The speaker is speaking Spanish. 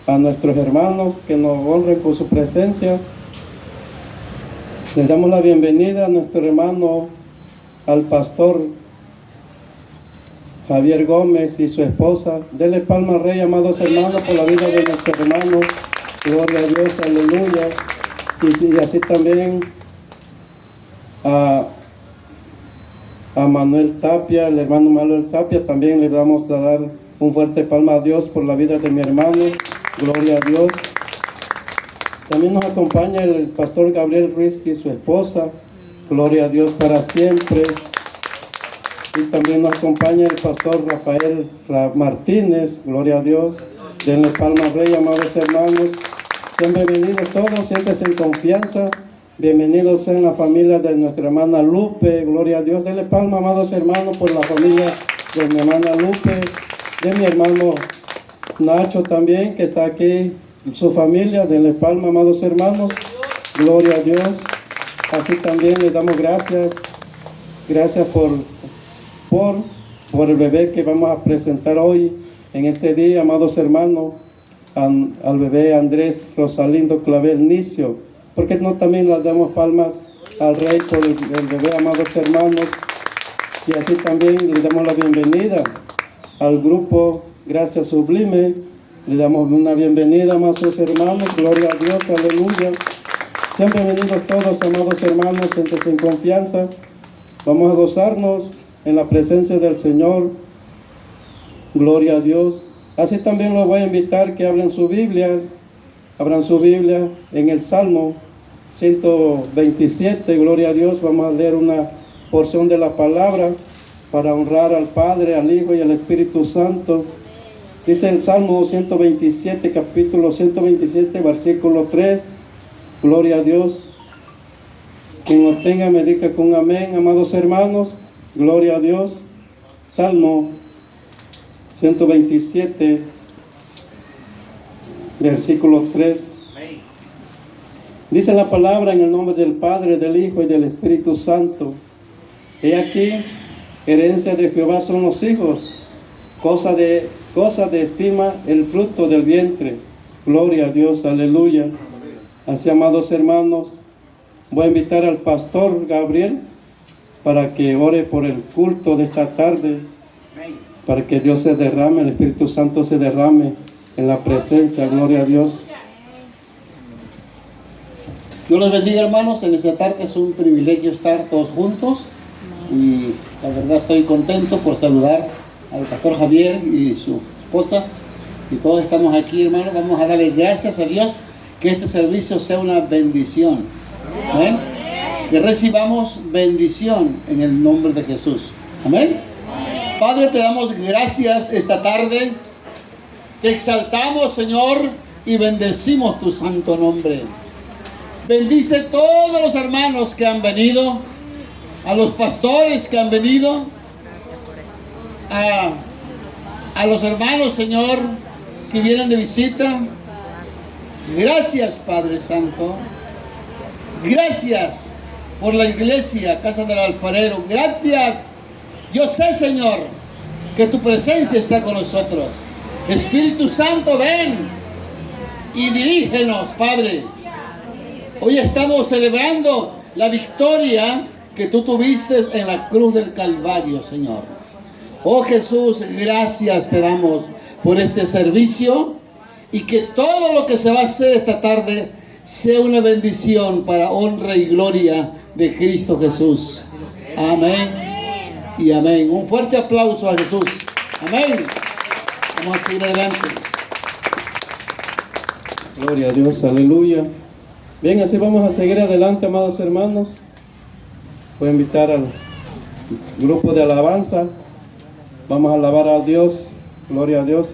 a nuestros hermanos que nos honren con su presencia. Les damos la bienvenida a nuestro hermano, al pastor Javier Gómez y su esposa. Denle palma al Rey, amados hermanos, por la vida de nuestro hermano. Gloria a Dios, aleluya. Y así también a Manuel Tapia, el hermano Manuel Tapia, también le vamos a dar un fuerte palma a Dios por la vida de mi hermano. Gloria a Dios. También nos acompaña el pastor Gabriel Ruiz y su esposa. Gloria a Dios para siempre. Y también nos acompaña el pastor Rafael Martínez. Gloria a Dios. Denle palma al Rey, amados hermanos. Sean bienvenidos todos, siéntense en confianza. Bienvenidos en la familia de nuestra hermana Lupe. Gloria a Dios. Denle palma, amados hermanos, por la familia de mi hermana Lupe, de mi hermano Nacho también, que está aquí, su familia. Denle palma, amados hermanos. Gloria a Dios. Así también les damos gracias. Gracias por el bebé que vamos a presentar hoy, en este día, amados hermanos, al bebé Andrés Rosalindo Clavel Nicio. Porque no también le damos palmas al Rey por el bebé, amados hermanos. Y así también le damos la bienvenida al grupo Gracia Sublime. Le damos una bienvenida, amados hermanos. Gloria a Dios, aleluya. Sean bienvenidos todos, amados hermanos, siéntense en confianza. Vamos a gozarnos en la presencia del Señor. Gloria a Dios. Así también los voy a invitar que abran sus Biblias. Abran su Biblia en el Salmo 127. Gloria a Dios. Vamos a leer una porción de la palabra para honrar al Padre, al Hijo y al Espíritu Santo. Dice el Salmo 127, capítulo 127, versículo 3. Gloria a Dios. Quien lo tenga me diga con amén, amados hermanos. Gloria a Dios. Salmo 127, versículo 3. Dice la palabra: en el nombre del Padre, del Hijo y del Espíritu Santo. He aquí, herencia de Jehová son los hijos, cosa de estima el fruto del vientre. Gloria a Dios, aleluya. Así, amados hermanos, voy a invitar al pastor Gabriel para que ore por el culto de esta tarde, para que Dios se derrame, el Espíritu Santo se derrame en la presencia. Gloria a Dios. Dios los bendiga, hermanos. En esta tarde es un privilegio estar todos juntos y la verdad estoy contento por saludar al pastor Javier y su esposa, y todos estamos aquí, hermanos. Vamos a darle gracias a Dios, que este servicio sea una bendición. Amén. Que recibamos bendición en el nombre de Jesús. Amén. Padre, te damos gracias esta tarde. Te exaltamos, Señor, y bendecimos tu santo nombre. Bendice todos los hermanos que han venido, a los pastores que han venido, a los hermanos, Señor, que vienen de visita. Gracias, Padre Santo. Gracias por la iglesia, Casa del Alfarero. Gracias. Yo sé, Señor, que tu presencia está con nosotros. Espíritu Santo, ven y dirígenos, Padre. Hoy estamos celebrando la victoria que tú tuviste en la cruz del Calvario, Señor. Oh Jesús, gracias te damos por este servicio, y que todo lo que se va a hacer esta tarde sea una bendición para honra y gloria de Cristo Jesús. Amén y amén. Un fuerte aplauso a Jesús. Amén. Vamos a seguir adelante. Gloria a Dios, aleluya. Bien, así vamos a seguir adelante, amados hermanos. Voy a invitar al grupo de alabanza. Vamos a alabar a Dios. Gloria a Dios.